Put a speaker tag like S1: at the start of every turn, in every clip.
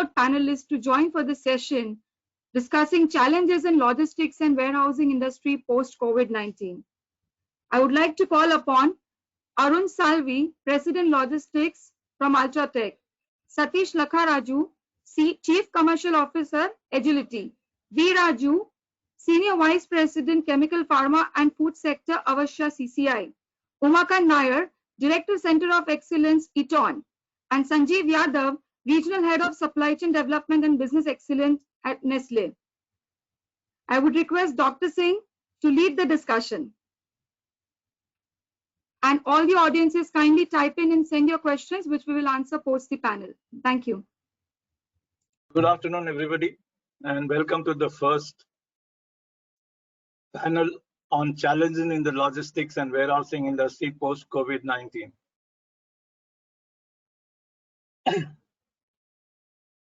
S1: panelists to join for this session discussing challenges in logistics and warehousing industry post-COVID-19. I would like to call upon Arun Salvi, President Logistics from UltraTech, Satish Lakkaraju, Chief Commercial Officer, Agility, V. Raju, Senior Vice President, Chemical, Pharma and Food Sector, Avvashya CCI, Umakanth Nair, Director Center of Excellence, EATON, and Sanjeev Yadav, Regional Head of Supply Chain Development and Business Excellence at Nestle. I would request Dr. Singh to lead the discussion. And all the audiences kindly type in and send your questions, which we will answer post the panel. Thank you.
S2: Good afternoon, everybody, and welcome to the first panel on challenges in the logistics and warehousing industry post-COVID-19.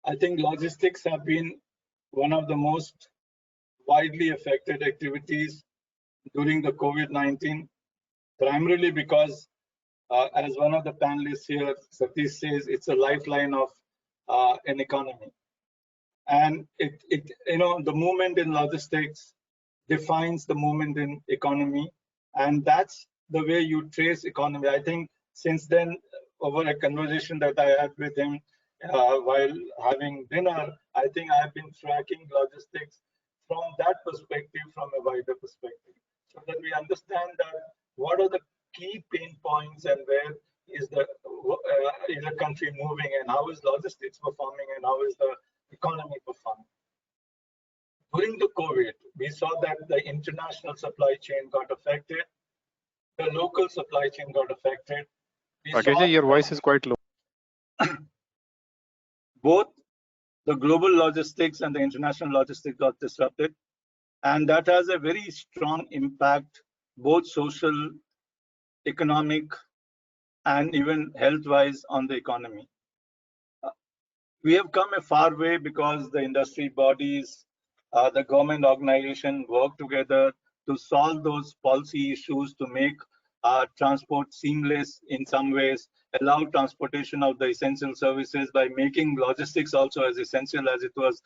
S2: I think logistics have been one of the most widely affected activities during the COVID-19, primarily because, as one of the panelists here, Satish says, it's a lifeline of an economy. And the movement in logistics defines the movement in economy, and that's the way you trace economy. I think since then, over a conversation that I had with him while having dinner, I think I have been tracking logistics from that perspective, from a wider perspective, so that we understand that what are the key pain points and where is the country moving, and how is logistics performing, and how is the economy performing. During the COVID, we saw that the international supply chain got affected, the local supply chain got affected.
S3: Rakesh, your voice is quite low.
S2: Both the global logistics and the international logistics got disrupted, and that has a very strong impact, both social, economic, and even health-wise on the economy. We have come a far way because the industry bodies, the government organization work together to solve those policy issues, to make transport seamless in some ways, allow transportation of the essential services by making logistics also as essential as it was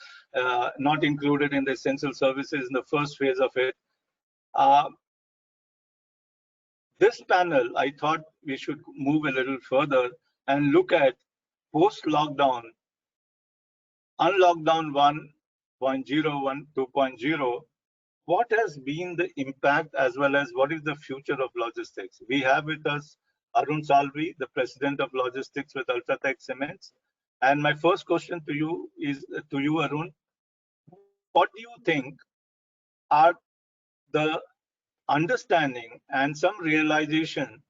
S2: not included in the essential services in the first phase of it. This panel, I thought we should move a little further and look at post-lockdown, unlockdown 1.0, 2.0, what has been the impact as well as what is the future of logistics. We have with us Arun Salvi, the President of Logistics with UltraTech Cements. And my first question to you is, Arun, what do you think are the understanding and some realization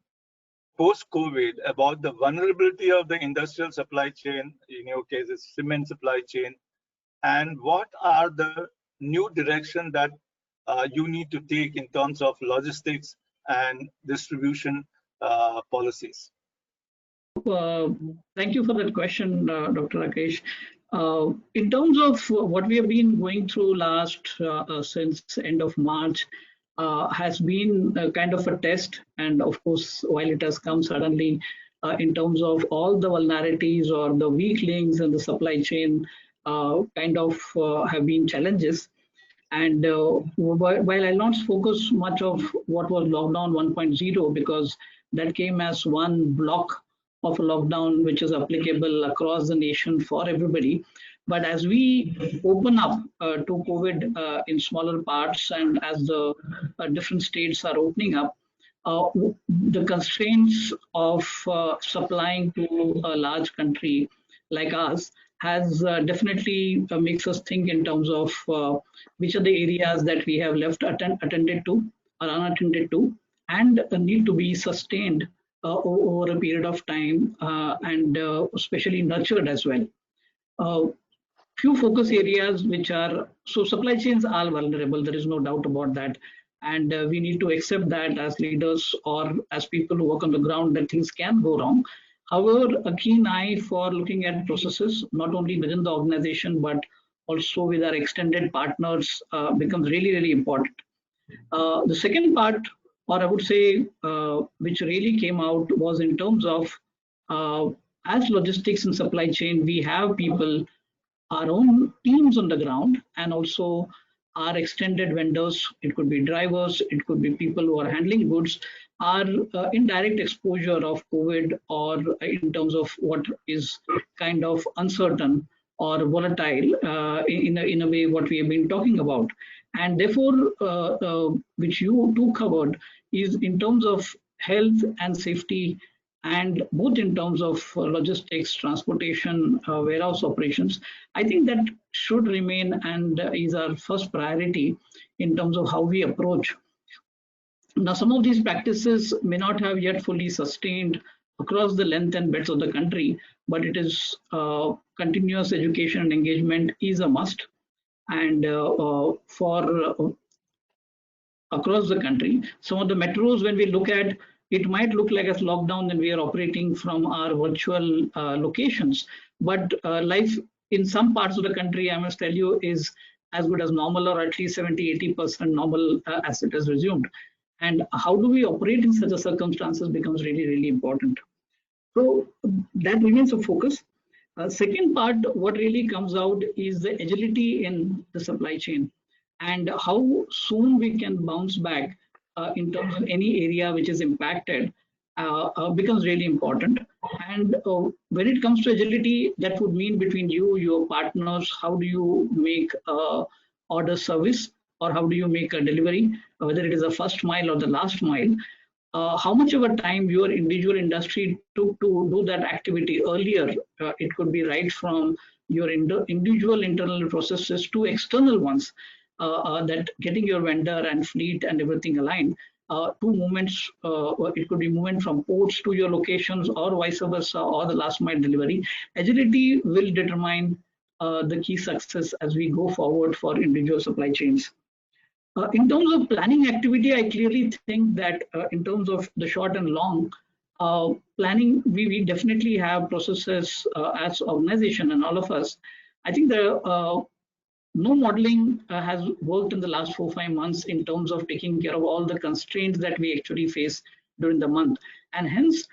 S2: post-COVID about the vulnerability of the industrial supply chain, in your case, it's cement supply chain, and what are the new direction that you need to take in terms of logistics and distribution policies?
S4: Thank you for that question, Dr. Rakesh. In terms of what we have been going through since end of March, has been kind of a test, and of course, while it has come suddenly, in terms of all the vulnerabilities or the weak links in the supply chain, kind of have been challenges. And while I'll not focus much of what was lockdown 1.0, because that came as one block of a lockdown which is applicable across the nation for everybody. But as we open up to COVID in smaller parts, and as the different states are opening up, the constraints of supplying to a large country like us has definitely makes us think in terms of which are the areas that we have left attended to or unattended to, and need to be sustained over a period of time, and especially nurtured as well. Few focus areas which are, so supply chains are vulnerable, there is no doubt about that. And we need to accept that as leaders or as people who work on the ground, that things can go wrong. However, a keen eye for looking at processes, not only within the organization, but also with our extended partners becomes really, really important. The second part, or I would say, which really came out was in terms of, as logistics and supply chain, we have people our own teams on the ground and also our extended vendors, it could be drivers, it could be people who are handling goods, are in direct exposure of COVID, or in terms of what is kind of uncertain or volatile in a way what we have been talking about. And therefore, which you too covered, is in terms of health and safety, and both in terms of logistics, transportation, warehouse operations. I think that should remain and is our first priority in terms of how we approach. Now, some of these practices may not have yet fully sustained across the length and breadth of the country, but it is continuous education and engagement is a must. And for across the country, some of the metros, when we look at, it might look like a lockdown and we are operating from our virtual locations, but life in some parts of the country, I must tell you, is as good as normal, or at least 70–80% normal as it is resumed. And how do we operate in such a circumstances becomes really, really important. So that remains a focus. Second part, what really comes out is the agility in the supply chain and how soon we can bounce back in terms of any area which is impacted becomes really important. And when it comes to agility, that would mean between you, your partners, how do you make order service, or how do you make a delivery, whether it is the first mile or the last mile. How much of a time your individual industry took to do that activity earlier. It could be right from your individual internal processes to external ones, that getting your vendor and fleet and everything aligned. To movements, it could be movement from ports to your locations or vice versa, or the last mile delivery. Agility will determine the key success as we go forward for individual supply chains. In terms of planning activity, I clearly think that in terms of the short and long planning, we definitely have processes as organization and all of us. I think the no modeling has worked in the last 4–5 months in terms of taking care of all the constraints that we actually face during the month. And hence,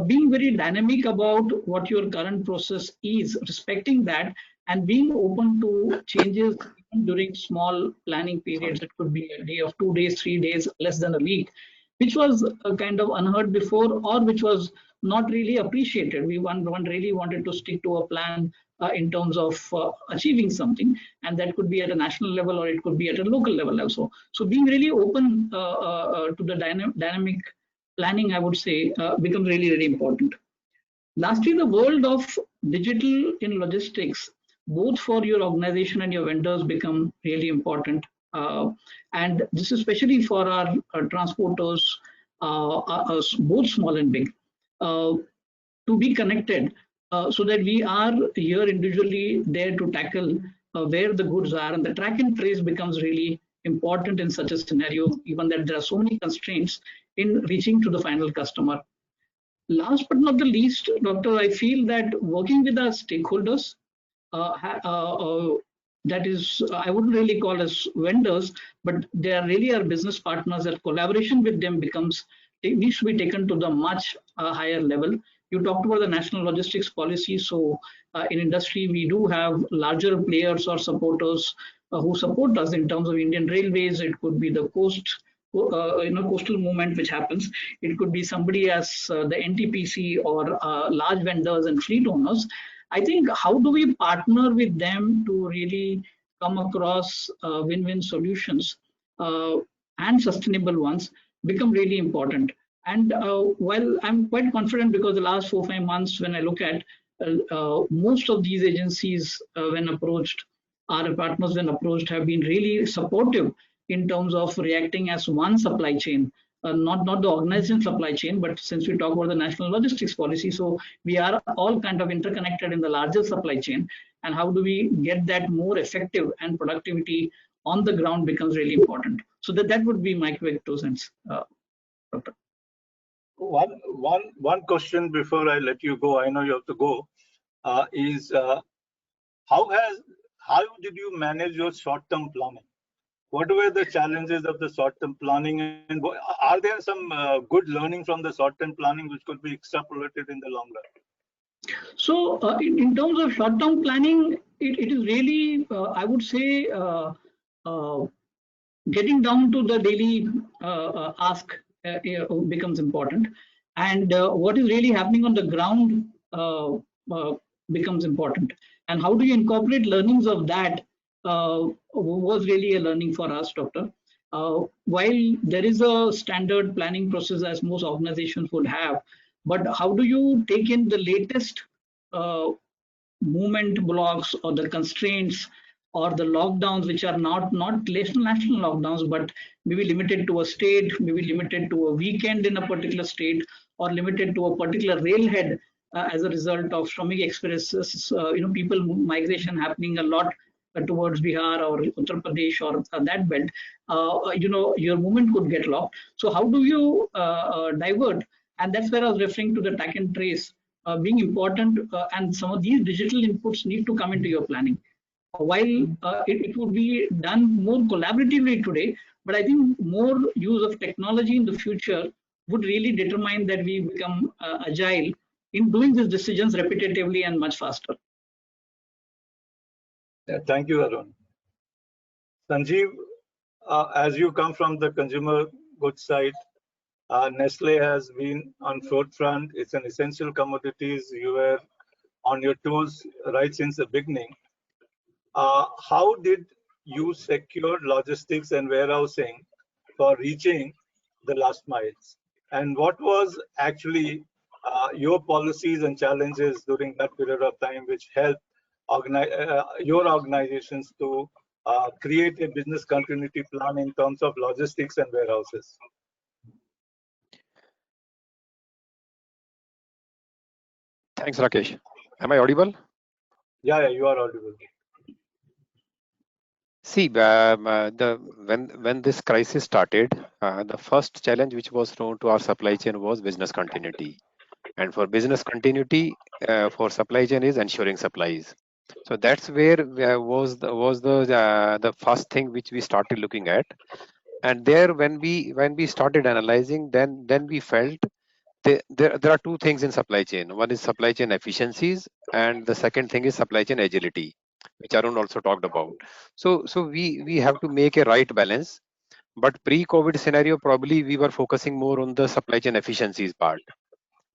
S4: being very dynamic about what your current process is, respecting that, and being open to changes during small planning periods. It could be a day of 2 days, 3 days, less than a week, which was kind of unheard before, or which was not really appreciated. One really wanted to stick to a plan in terms of achieving something, and that could be at a national level or it could be at a local level also. So being really open to the dynamic planning, I would say, becomes really, really important. Lastly, the world of digital in logistics, both for your organization and your vendors, become really important. And this is especially for our transporters, both small and big, to be connected so that we are here individually there to tackle where the goods are. And the track and trace becomes really important in such a scenario, given that there are so many constraints in reaching to the final customer. Last but not the least, Doctor, I feel that working with our stakeholders, that is, I wouldn't really call as vendors, but they are really our business partners. That collaboration with them needs to be taken to the much higher level. You talked about the national logistics policy. So in industry, we do have larger players or supporters who support us in terms of Indian Railways. It could be the coastal movement which happens. It could be somebody as the NTPC or large vendors and fleet owners. I think how do we partner with them to really come across win-win solutions and sustainable ones become really important. And while I'm quite confident, because the last 4–5 months, when I look at most of these agencies when approached, our partners when approached, have been really supportive in terms of reacting as one supply chain. Not the organization supply chain, but since we talk about the national logistics policy, so we are all kind of interconnected in the larger supply chain. And how do we get that more effective and productivity on the ground becomes really important. So that would be my quick 2 cents, Doctor.
S2: One question before I let you go. I know you have to go. Is how did you manage your short-term planning? What were the challenges of the short-term planning, and are there some good learning from the short-term planning which could be extrapolated in the long run?
S4: So in terms of short-term planning, it is really, I would say, getting down to the daily ask becomes important. And what is really happening on the ground becomes important. And how do you incorporate learnings of that was really a learning for us, Doctor. While there is a standard planning process as most organizations would have, but how do you take in the latest uh, movement blocks or the constraints or the lockdowns, which are not national lockdowns, but maybe limited to a state, maybe limited to a weekend in a particular state, or limited to a particular railhead as a result of Shramik Expresses, people migration happening a lot towards Bihar or Uttar Pradesh or that belt, your movement could get locked. So how do you divert? And that's where I was referring to the track and trace being important, and some of these digital inputs need to come into your planning. While it would be done more collaboratively today, but I think more use of technology in the future would really determine that we become agile in doing these decisions repetitively and much faster.
S2: Yeah, thank you, Arun. Sanjeev, as you come from the consumer goods side, Nestle has been on forefront. It's an essential commodities. You were on your toes right since the beginning. How did you secure logistics and warehousing for reaching the last miles? And what was actually your policies and challenges during that period of time which helped your organizations to create a business continuity plan in terms of logistics and warehouses?
S3: Thanks, Rakesh. Am I audible?
S2: Yeah, you are audible.
S3: See, when this crisis started, the first challenge which was thrown to our supply chain was business continuity. And for business continuity, for supply chain is ensuring supplies. So that's where was the first thing which we started looking at. And there, when we started analyzing, then we felt there are two things in supply chain. One is supply chain efficiencies, and the second thing is supply chain agility, which Arun also talked about. So we have to make a right balance. But pre-COVID scenario, probably we were focusing more on the supply chain efficiencies part.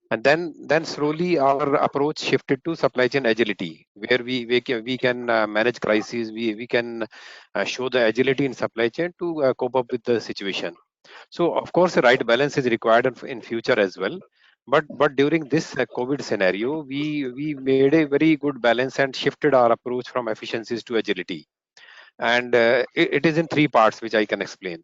S3: And then slowly our approach shifted to supply chain agility, where we can manage crises, we can show the agility in supply chain to cope up with the situation. So of course, the right balance is required in future as well. But during this COVID scenario, we made a very good balance and shifted our approach from efficiencies to agility. And it is in three parts, which I can explain.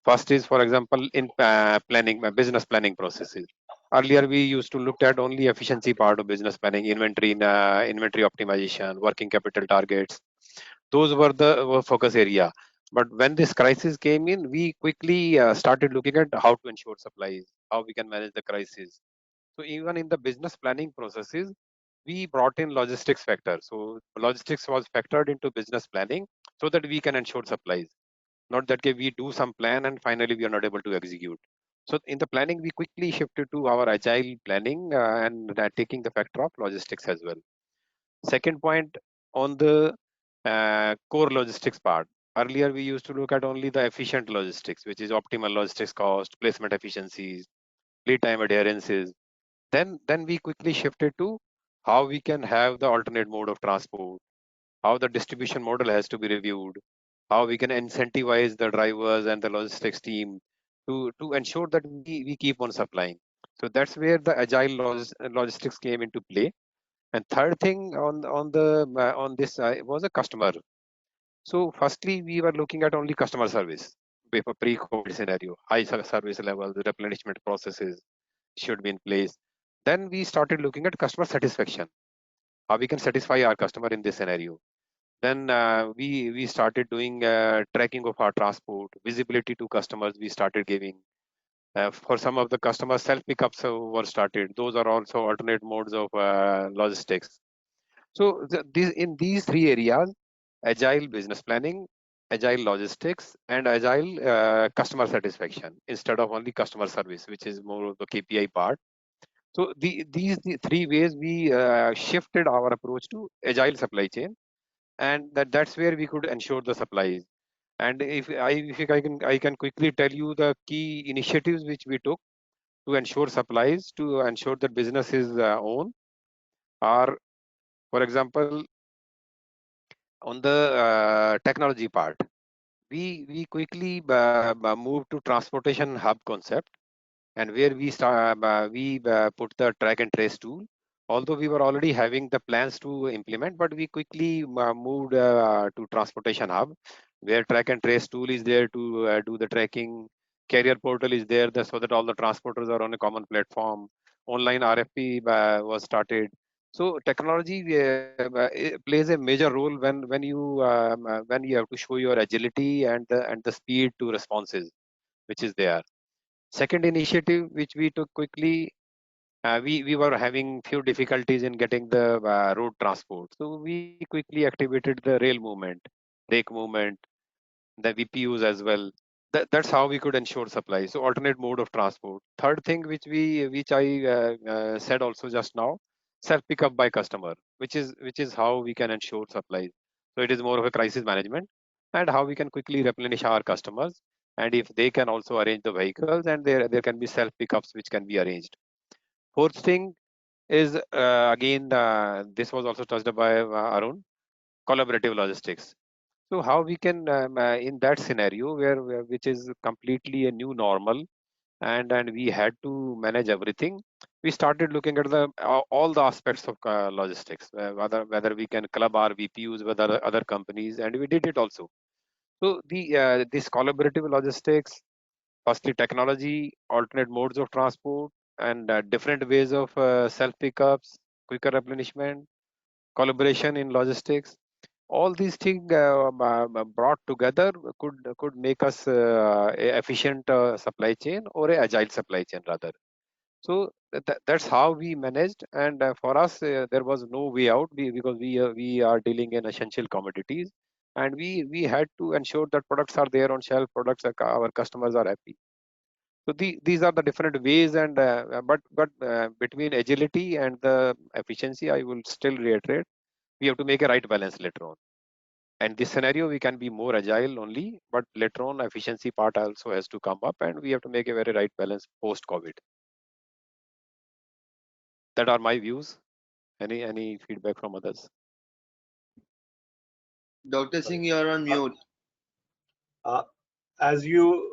S3: First is, for example, in planning, business planning processes. Earlier, we used to look at only efficiency part of business planning, inventory optimization, working capital targets. Those were the focus area. But when this crisis came in, we quickly started looking at how to ensure supplies, how we can manage the crisis. So even in the business planning processes, we brought in logistics factor. So logistics was factored into business planning so that we can ensure supplies. Not that we do some plan and finally we are not able to execute. So in the planning, we quickly shifted to our agile planning and taking the factor of logistics as well. Second point, on the core logistics part. Earlier, we used to look at only the efficient logistics, which is optimal logistics cost, placement efficiencies, lead time adherences. Then we quickly shifted to how we can have the alternate mode of transport, how the distribution model has to be reviewed, how we can incentivize the drivers and the logistics team to ensure that we keep on supplying. So that's where the agile logistics came into play. And third thing on this was a customer. So firstly, we were looking at only customer service before pre-COVID scenario, high service levels, replenishment processes should be in place. Then we started looking at customer satisfaction, how we can satisfy our customer in this scenario. Then we started doing tracking of our transport, visibility to customers. We started giving for some of the customers, self pickups were started. Those are also alternate modes of logistics. So in these three areas, agile business planning, agile logistics, and agile customer satisfaction, instead of only customer service, which is more of the KPI part. So the three ways we shifted our approach to agile supply chain, and that's where we could ensure the supplies. And if I can quickly tell you the key initiatives which we took to ensure supplies, to ensure that business is own, are, for example, on the technology part, we quickly moved to transportation hub concept, and where we put the track and trace tool. Although we were already having the plans to implement, but we quickly moved to transportation hub, where track and trace tool is there to do the tracking. Carrier portal is there, so that all the transporters are on a common platform. Online RFP was started. So technology it plays a major role when you have to show your agility and the speed to responses, which is there. Second initiative which we took quickly, we were having few difficulties in getting the road transport. So we quickly activated the rail movement, rake movement, the VPUs as well. That's how we could ensure supply. So alternate mode of transport. Third thing which I said also just now, self pickup by customer, which is how we can ensure supplies. So it is more of a crisis management, and how we can quickly replenish our customers, and if they can also arrange the vehicles, and there can be self pickups which can be arranged. Fourth thing is again this was also touched by Arun, collaborative logistics. So how we can in that scenario where which is completely a new normal, and we had to manage everything, we started looking at the all the aspects of logistics, whether we can club our VPUs with other companies, and we did it also. So the this collaborative logistics, firstly technology, alternate modes of transport, and different ways of self pickups, quicker replenishment, collaboration in logistics, all these things brought together could make us a efficient supply chain, or a agile supply chain rather. So that's how we managed, and for us there was no way out, because we are dealing in essential commodities, and we had to ensure that products are there on shelf, products are, our customers are happy. So these are the different ways, and but between agility and the efficiency, I will still reiterate, we have to make a right balance later on. And this scenario, we can be more agile only, but later on, efficiency part also has to come up, and we have to make a very right balance post COVID. That are my views. Any feedback from others?
S5: Dr. Singh, you're on mute.
S2: As you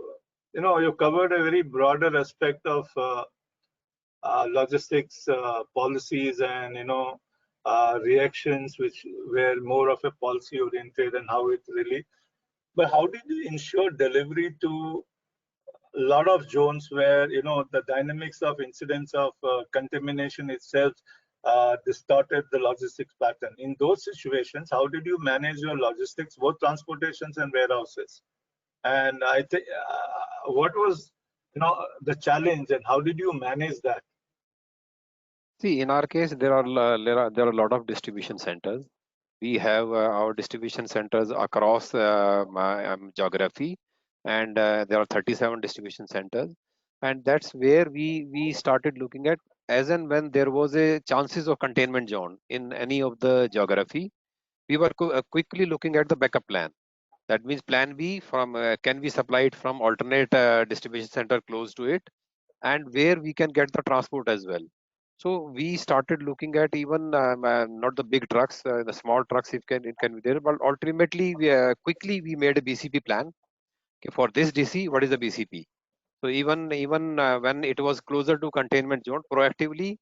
S2: covered a very broader aspect of logistics policies, and reactions which were more of a policy oriented, and how it really. But how did you ensure delivery to a lot of zones where the dynamics of incidents of contamination itself distorted the logistics pattern? In those situations, how did you manage your logistics, both transportations and warehouses? And I think what was the challenge, and how did you manage that?
S3: See, in our case, there are a lot of distribution centers. We have our distribution centers across geography, and there are 37 distribution centers, and that's where we started looking at, as and when there was a chances of containment zone in any of the geography, we were quickly looking at the backup plan. That means plan B, from can we supply it from alternate distribution center close to it, and where we can get the transport as well. So we started looking at even not the big trucks, the small trucks, if it can be there. But ultimately, quickly we made a BCP plan. Okay, for this DC, what is the BCP? So even when it was closer to containment zone, proactively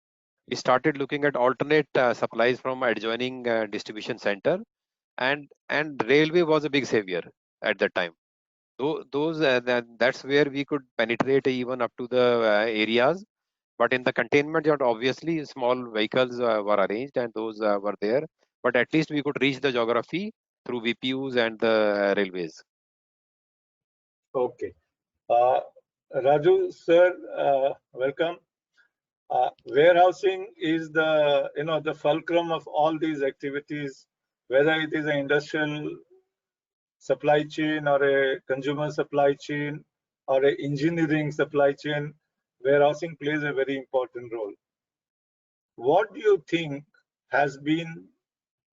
S3: we started looking at alternate supplies from adjoining distribution center, and railway was a big savior at that time. Those that's where we could penetrate even up to the areas. But in the containment zone, obviously small vehicles were arranged, and those were there. But at least we could reach the geography through VPUs and the railways.
S2: Okay. Raju, sir, welcome. Warehousing is the fulcrum of all these activities, whether it is an industrial supply chain, or a consumer supply chain, or an engineering supply chain. Warehousing plays a very important role. what do you think has been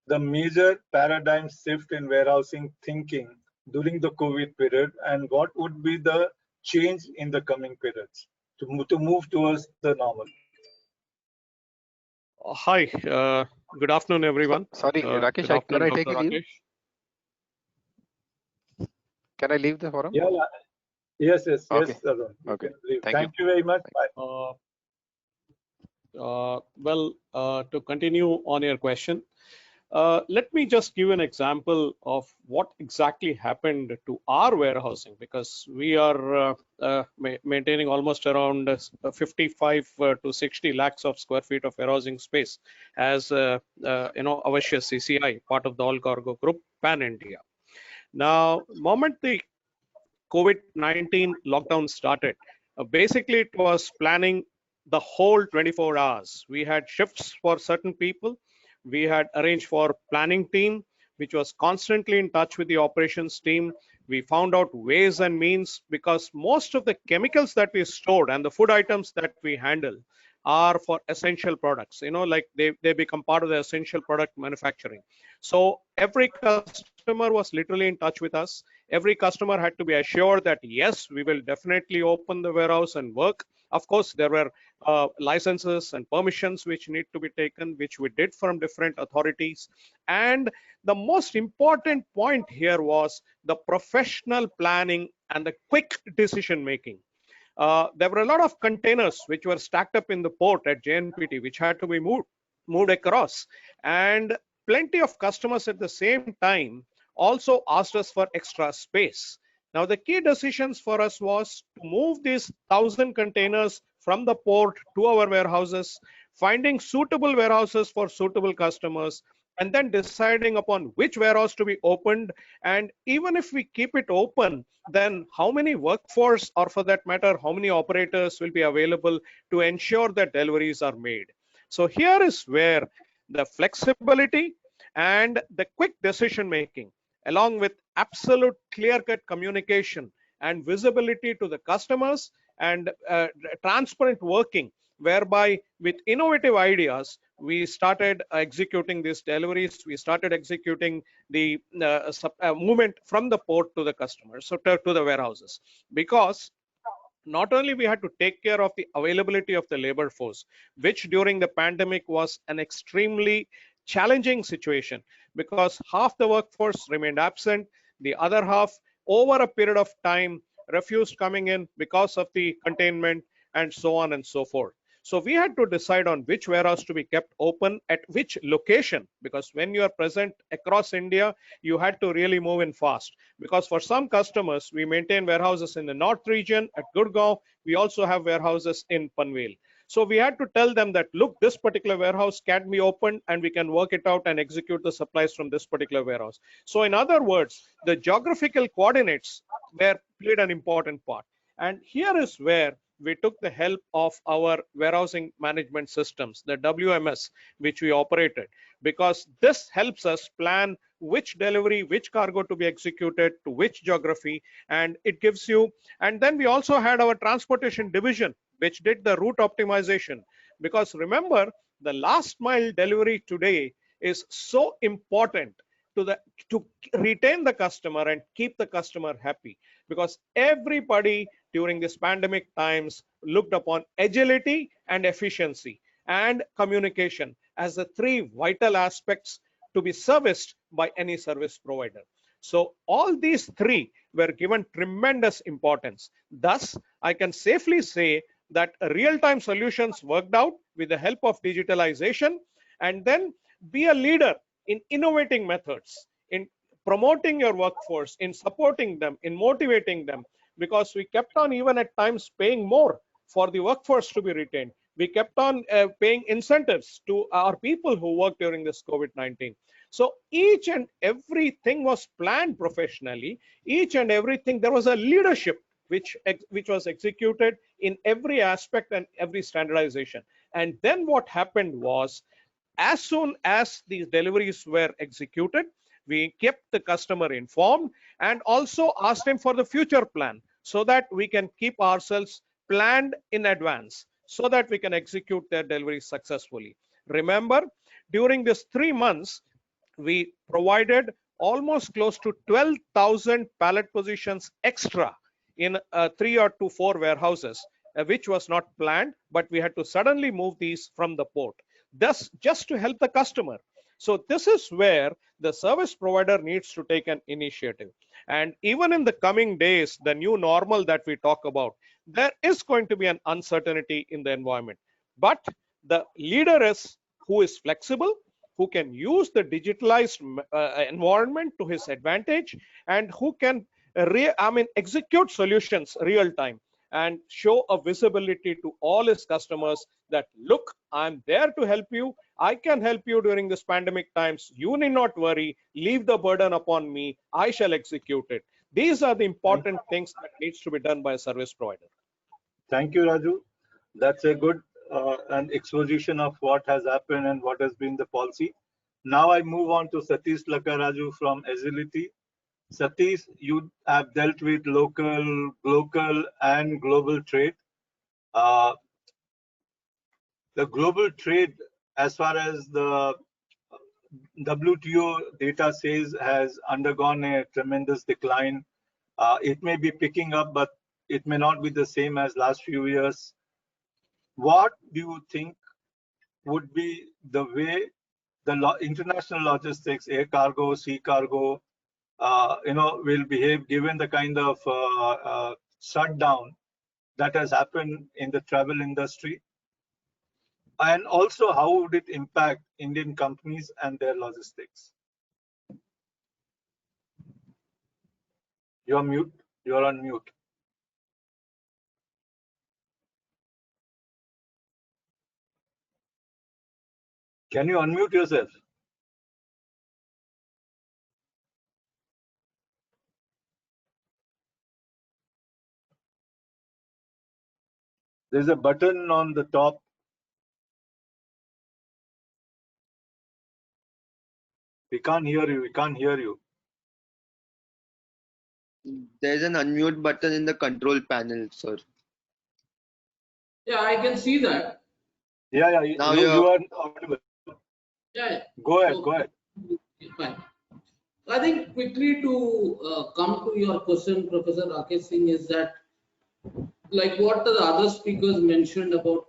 S2: the major paradigm shift in warehousing thinking during the COVID period, and what would be the change in the coming periods to move towards the normal?
S6: Hi, good afternoon, everyone.
S3: Sorry, Rakesh,
S6: Good
S3: can
S6: afternoon,
S3: I
S6: Dr.
S3: take a leave?
S6: Rakesh.
S3: Can I leave the forum?
S2: Yeah, yes,
S3: Okay.
S2: Arun.
S3: Okay.
S2: Thank you very much. Bye.
S6: To continue on your question, let me just give an example of what exactly happened to our warehousing, because we are maintaining almost around 55 to 60 lakhs of square feet of warehousing space as Avvashya CCI, part of the All Cargo Group, Pan India. Now, moment the COVID-19 lockdown started, basically it was planning the whole 24 hours. We had shifts for certain people. We had arranged for planning team, which was constantly in touch with the operations team. We found out ways and means, because most of the chemicals that we stored and the food items that we handle are for essential products, like they become part of the essential product manufacturing. So every customer was literally in touch with us. Every customer had to be assured that yes, we will definitely open the warehouse and work. Of course, there were licenses and permissions which need to be taken, which we did from different authorities. And the most important point here was the professional planning and the quick decision making. There were a lot of containers which were stacked up in the port at JNPT, which had to be moved across. And plenty of customers at the same time also asked us for extra space. Now, the key decisions for us was to move these 1,000 containers from the port to our warehouses, finding suitable warehouses for suitable customers, and then deciding upon which warehouse to be opened. And even if we keep it open, then how many workforce, or for that matter, how many operators will be available to ensure that deliveries are made. So here is where the flexibility and the quick decision making, along with absolute clear-cut communication and visibility to the customers, and transparent working, whereby with innovative ideas, we started executing these deliveries. We started executing the movement from the port to the customers, so to the warehouses, because not only we had to take care of the availability of the labor force, which during the pandemic was an extremely challenging situation, because half the workforce remained absent, the other half over a period of time refused coming in because of the containment, and so on and so forth. So we had to decide on which warehouse to be kept open at which location, because when you are present across India, you had to really move in fast. Because for some customers, we maintain warehouses in the north region at Gurgaon. We also have warehouses in Panvel. So we had to tell them that, look, this particular warehouse can be opened and we can work it out and execute the supplies from this particular warehouse. So in other words, the geographical coordinates played an important part. And here is where we took the help of our warehousing management systems, the WMS, which we operated, because this helps us plan which delivery, which cargo to be executed to which geography, and it gives you. And then we also had our transportation division, which did the route optimization, because remember, the last mile delivery today is so important to retain the customer and keep the customer happy, because everybody during this pandemic times looked upon agility and efficiency and communication as the three vital aspects to be serviced by any service provider. So all these three were given tremendous importance. Thus, I can safely say that real-time solutions worked out with the help of digitalization, and then be a leader in innovating methods, in promoting your workforce, in supporting them, in motivating them, because we kept on even at times paying more for the workforce to be retained. We kept on paying incentives to our people who worked during this COVID-19. So each and everything was planned professionally. Each and everything, there was a leadership which was executed in every aspect and every standardization. And then what happened was, as soon as these deliveries were executed, we kept the customer informed and also asked him for the future plan, so that we can keep ourselves planned in advance, so that we can execute their deliveries successfully. Remember, during this 3 months, we provided almost close to 12,000 pallet positions extra in 3 or 4 warehouses, which was not planned, but we had to suddenly move these from the port. Thus, just to help the customer. So this is where the service provider needs to take an initiative. And even in the coming days, the new normal that we talk about, there is going to be an uncertainty in the environment. But the leader is who is flexible, who can use the digitalized environment to his advantage, and who can execute solutions real time and show a visibility to all his customers that, look, I'm there to help you. I can help you during this pandemic times. You need not worry. Leave the burden upon me. I shall execute it. These are the important things that needs to be done by a service provider.
S2: Thank you, Raju. That's a good an exposition of what has happened and what has been the policy. Now I move on to Satish Lakkaraju from Agility. Satish, you have dealt with local and global trade. The global trade, as far as the WTO data says, has undergone a tremendous decline. It may be picking up, but it may not be the same as last few years. What do you think would be the way the international logistics, air cargo, sea cargo, will behave given the kind of shutdown that has happened in the travel industry? And also, how would it impact Indian companies and their logistics? You're mute. You're on mute. Can you unmute yourself? There's a button on the top. We can't hear you. We can't hear you.
S5: There's an unmute button in the control panel, sir.
S7: Yeah, I can see that.
S2: Yeah.
S5: Now
S2: you are audible.
S7: Yeah.
S2: Go ahead.
S7: So,
S2: Go ahead.
S7: Fine. I think quickly to come to your question, Professor Rakesh Singh, is that like what the other speakers mentioned about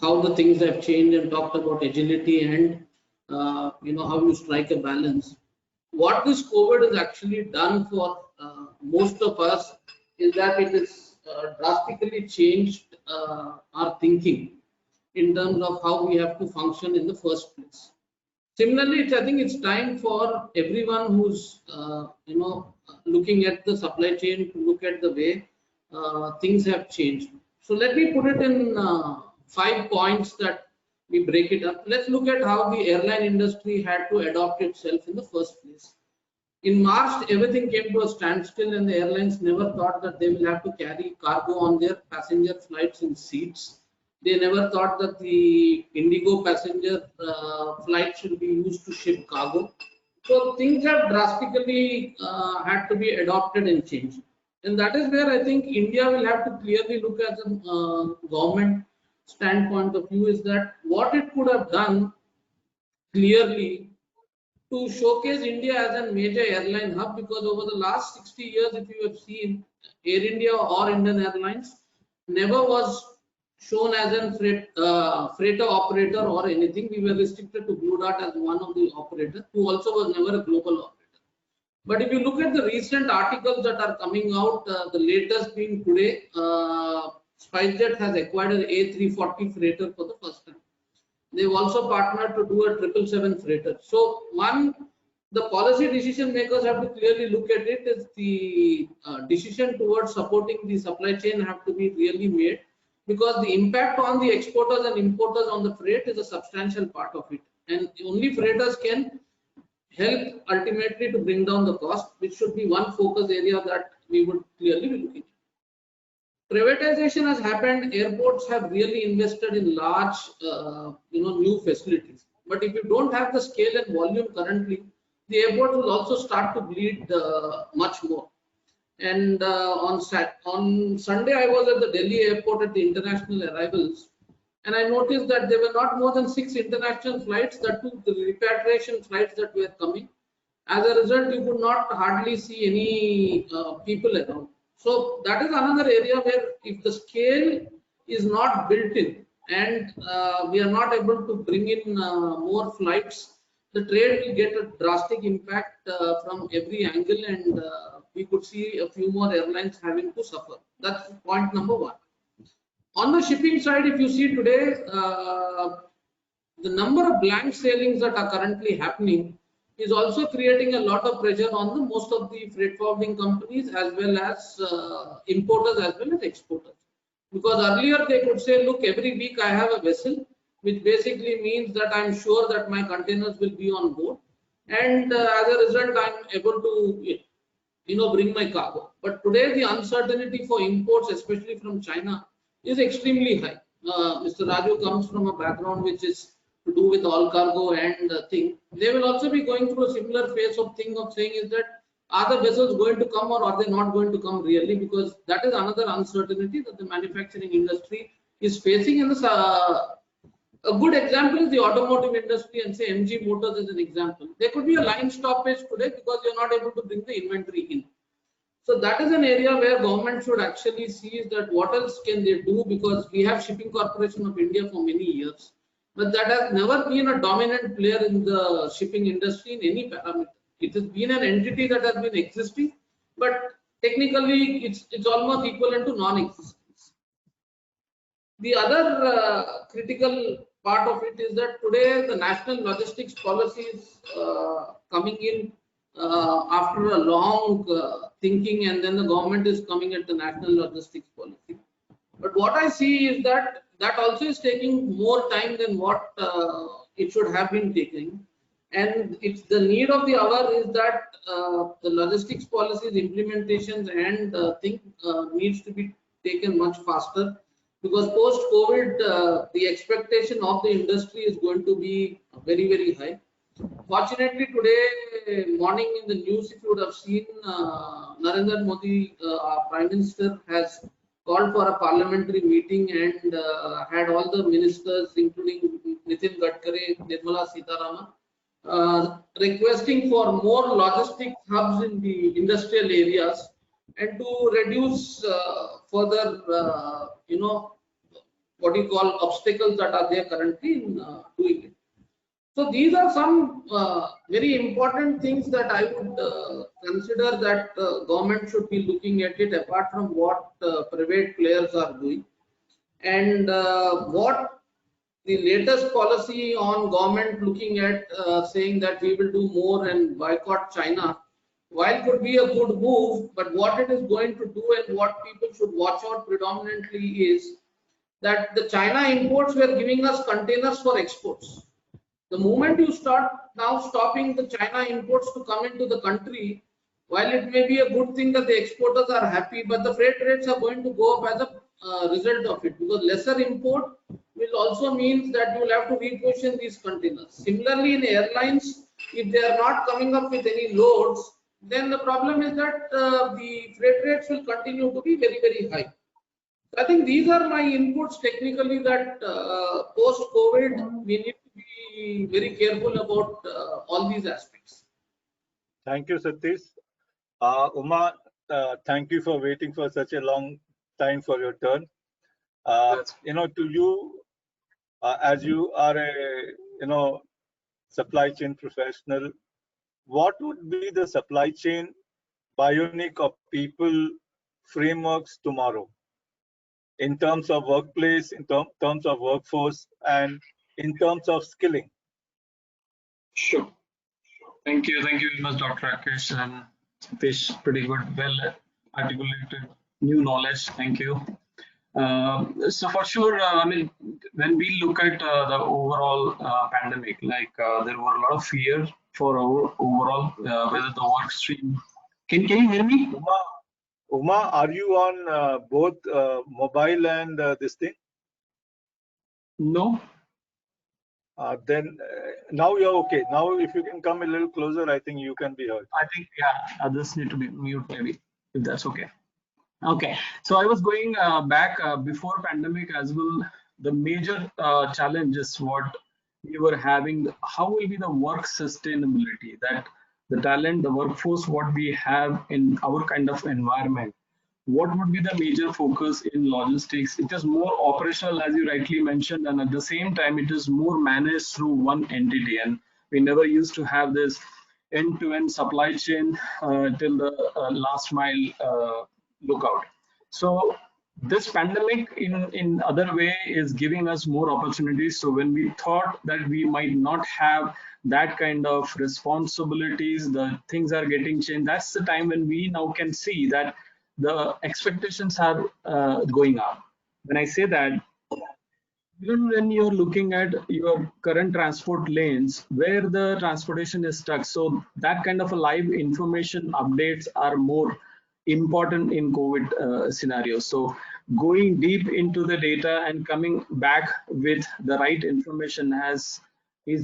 S7: how the things have changed and talked about agility and how you strike a balance. What this COVID has actually done for most of us is that it has drastically changed our thinking in terms of how we have to function in the first place. Similarly, I think it's time for everyone who's looking at the supply chain to look at the way things have changed. So let me put it in 5 points that we break it up. Let's look at how the airline industry had to adopt itself in the first place. In March, everything came to a standstill and the airlines never thought that they will have to carry cargo on their passenger flights in seats. They never thought that the Indigo passenger flight should be used to ship cargo. So things have drastically had to be adopted and changed. And that is where I think India will have to clearly look at the government standpoint of view, is that what it could have done clearly to showcase India as a major airline hub, because over the last 60 years, if you have seen, Air India or Indian Airlines never was shown as a freighter operator or anything. We were restricted to Blue Dart as one of the operators, who also was never a global operator. But if you look at the recent articles that are coming out, the latest being today, SpiceJet has acquired an A340 freighter for the first time. They've also partnered to do a 777 freighter. So the policy decision makers have to clearly look at it as the decision towards supporting the supply chain have to be really made, because the impact on the exporters and importers on the freight is a substantial part of it. And only freighters can help ultimately to bring down the cost, which should be one focus area that we would clearly be looking at. Privatization has happened. Airports have really invested in large, new facilities. But if you don't have the scale and volume currently, the airport will also start to bleed much more. And on Sunday, I was at the Delhi airport at the international arrivals, And I noticed that there were not more than 6 international flights, that too the repatriation flights that were coming. As a result, you could not hardly see any people around. So that is another area where if the scale is not built in and we are not able to bring in more flights, the trade will get a drastic impact from every angle, and we could see a few more airlines having to suffer. That's point number one. On the shipping side, if you see today, the number of blank sailings that are currently happening is also creating a lot of pressure on the most of the freight forwarding companies as well as importers as well as exporters. Because earlier they could say, look, every week I have a vessel, which basically means that I'm sure that my containers will be on board, and as a result I'm able to bring my cargo. But today the uncertainty for imports, especially from China, is extremely high. Mr. Raju comes from a background which is to do with all cargo and thing. They will also be going through a similar phase of saying is that are the vessels going to come or are they not going to come really, because that is another uncertainty that the manufacturing industry is facing. And a good example is the automotive industry, and say MG Motors is an example. There could be a line stoppage today because you're not able to bring the inventory in. So that is an area where government should actually see that what else can they do, because we have Shipping Corporation of India for many years, but that has never been a dominant player in the shipping industry in any parameter. It has been an entity that has been existing, but technically it's almost equivalent to non-existence. The other critical part of it is that today the national logistics policy is coming in after a long thinking, and then the government is coming at the national logistics policy. But what I see is that also is taking more time than what it should have been taking, and it's the need of the hour is that the logistics policies implementations and needs to be taken much faster, because post COVID the expectation of the industry is going to be very, very high. Fortunately, today morning in the news, if you would have seen, Narendra Modi, our Prime Minister, has called for a parliamentary meeting and had all the ministers, including Nitin Gadkari, Nirmala Sitaraman, requesting for more logistic hubs in the industrial areas and to reduce further, what you call obstacles that are there currently in doing it. So these are some very important things that I would consider that government should be looking at it, apart from what private players are doing. And what the latest policy on government looking at saying that we will do more and boycott China, while could be a good move, but what it is going to do and what people should watch out predominantly is that the China imports were giving us containers for exports. The moment you start now stopping the China imports to come into the country, while it may be a good thing that the exporters are happy, but the freight rates are going to go up as a result of it, because lesser import will also mean that you will have to reposition these containers. Similarly, in airlines, if they are not coming up with any loads, then the problem is that the freight rates will continue to be very, very high. I think these are my inputs technically, that post-COVID we need to be very careful about all these aspects.
S2: Thank you, Satish. Uma, thank you for waiting for such a long time for your turn. To you, as you are a supply chain professional, what would be the supply chain bionic of people frameworks tomorrow, in terms of workplace, in terms of workforce, and in terms of skilling?
S8: Sure. Thank you very much, Dr. Rakesh and Satish. Pretty good, well articulated new knowledge. Thank you. So for sure, I mean, when we look at the overall pandemic, there were a lot of fear for our overall whether the work stream. Can you hear me?
S2: Uma, are you on both mobile and this thing?
S8: No.
S2: Then now you're okay. Now, if you can come a little closer, I think you can be heard.
S8: I think, yeah, I just need to be mute maybe, if that's okay. Okay, so I was going back before pandemic as well. the major challenge is what we were having. How will be the work sustainability, that the talent, the workforce, what we have in our kind of environment? What would be the major focus in logistics? It is more operational, as you rightly mentioned, and at the same time, it is more managed through one entity. And we never used to have this end-to-end supply chain till the last mile lookout. So this pandemic in other way is giving us more opportunities. So when we thought that we might not have that kind of responsibilities, the things are getting changed. That's the time when we now can see that the expectations are going up. When I say that, even when you're looking at your current transport lanes where the transportation is stuck, so that kind of a live information updates are more important in COVID scenarios. So going deep into the data and coming back with the right information is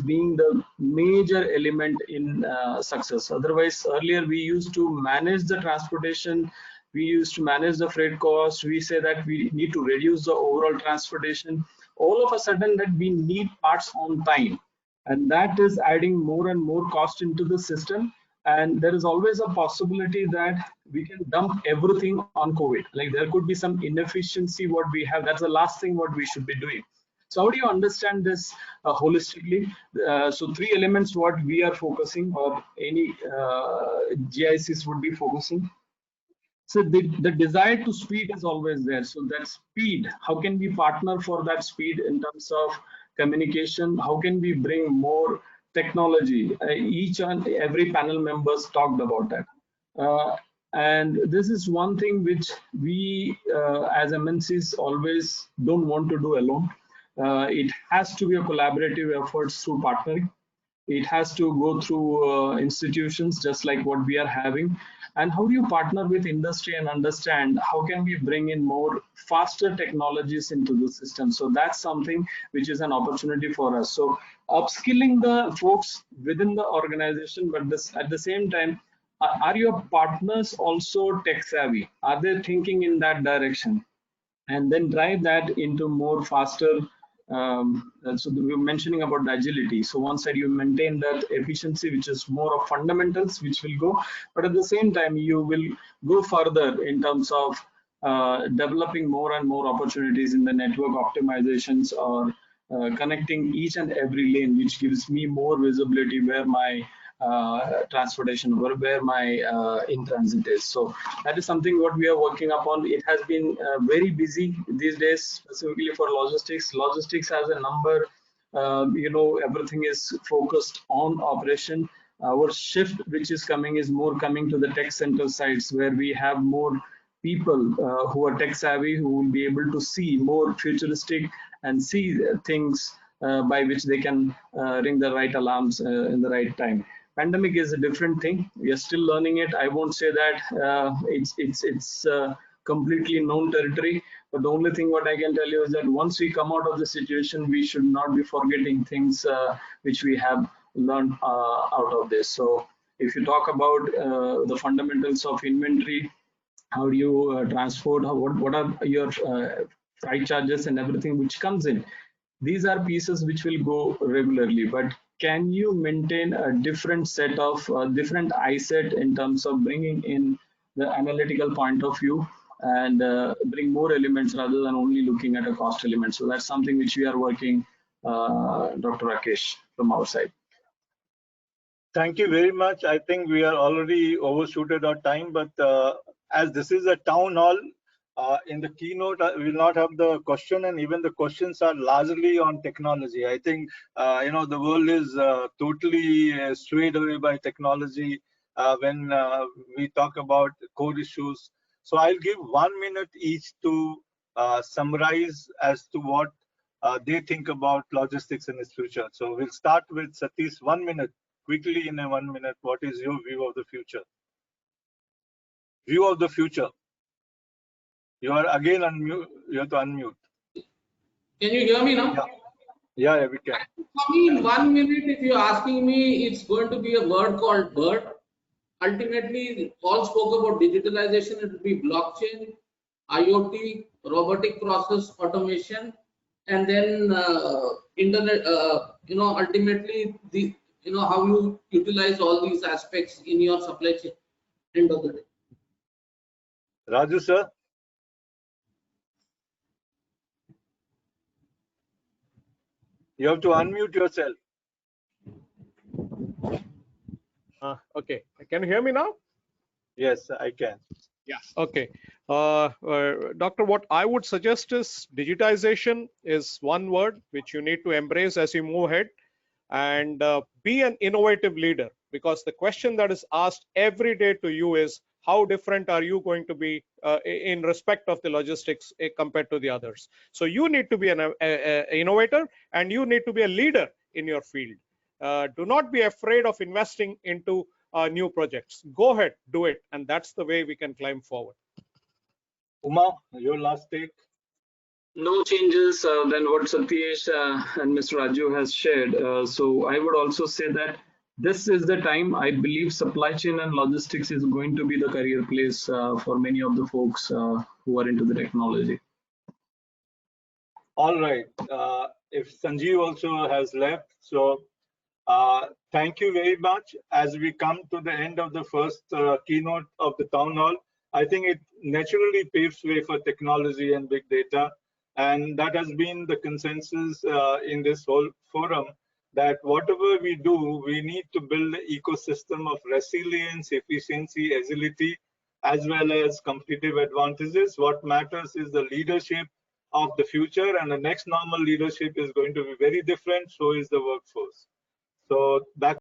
S8: being the major element in success. Otherwise, earlier we used to manage the transportation, we used to manage the freight cost, we say that we need to reduce the overall transportation. All of a sudden that we need parts on time, and that is adding more and more cost into the system. And there is always a possibility that we can dump everything on COVID. Like there could be some inefficiency what we have. That's the last thing what we should be doing. So how do you understand this holistically? So three elements what we are focusing, or any GICs would be focusing. So the desire to speed is always there. So that speed, how can we partner for that speed in terms of communication? How can we bring more technology? Each and every panel members talked about that. And this is one thing which we as MNCs always don't want to do alone. It has to be a collaborative effort through partnering. It has to go through institutions just like what we are having. And how do you partner with industry and understand how can we bring in more faster technologies into the system? So that's something which is an opportunity for us. So upskilling the folks within the organization, but this, at the same time, are your partners also tech savvy? Are they thinking in that direction? And then drive that into more faster. So we were mentioning about the agility. So one side you maintain that efficiency, which is more of fundamentals, which will go, but at the same time you will go further in terms of developing more and more opportunities in the network optimizations, or connecting each and every lane, which gives me more visibility where my transportation, where my in transit is. So that is something what we are working upon. It has been very busy these days, specifically for logistics. Logistics has a number, everything is focused on operation. Our shift which is coming is more coming to the tech center sites, where we have more people who are tech savvy, who will be able to see more futuristic and see things by which they can ring the right alarms in the right time. Pandemic is a different thing. We are still learning it. I won't say that it's completely known territory, but the only thing what I can tell you is that once we come out of the situation, we should not be forgetting things which we have learned out of this. So if you talk about the fundamentals of inventory, how do you transport, what are your freight charges and everything which comes in, these are pieces which will go regularly. But can you maintain a different set of different eye set in terms of bringing in the analytical point of view and bring more elements rather than only looking at a cost element? So that's something which we are working, Dr. Rakesh, from our side.
S2: Thank you very much. I think we are already overshooted our time, but as this is a town hall, in the keynote, we will not have the question, and even the questions are largely on technology. I think, the world is totally swayed away by technology when we talk about core issues. So I'll give 1 minute each to summarize as to what they think about logistics in its future. So we'll start with Satish. 1 minute, quickly in a 1 minute. What is your view of the future? View of the future. You are again unmute. You have to unmute.
S7: Can you hear me now?
S2: Yeah, we can.
S7: For me, in 1 minute, if you're asking me, it's going to be a word called BIRD. Ultimately, all spoke about digitalization. It will be blockchain, IoT, robotic process automation, and then internet, ultimately the, how you utilize all these aspects in your supply chain end of the day.
S2: Raju sir. You have to unmute yourself.
S6: Okay, can you hear me now?
S2: Yes, I can.
S6: Yeah. Okay. Doctor, what I would suggest is digitization is one word which you need to embrace as you move ahead, and be an innovative leader, because the question that is asked every day to you is how different are you going to be in respect of the logistics compared to the others. So you need to be an innovator, and you need to be a leader in your field. Do not be afraid of investing into new projects. Go ahead, do it, and that's the way we can climb forward.
S2: Uma, your last take.
S8: No changes than what Satish and Mr. Raju has shared. So I would also say that this is the time. I believe supply chain and logistics is going to be the career place for many of the folks who are into the technology.
S2: All right. If Sanjeev also has left, so thank you very much. As we come to the end of the first keynote of the town hall, I think it naturally paves way for technology and big data. And that has been the consensus in this whole forum, that whatever we do, we need to build an ecosystem of resilience, efficiency, agility, as well as competitive advantages. What matters is the leadership of the future, and the next normal leadership is going to be very different. So is the workforce. So back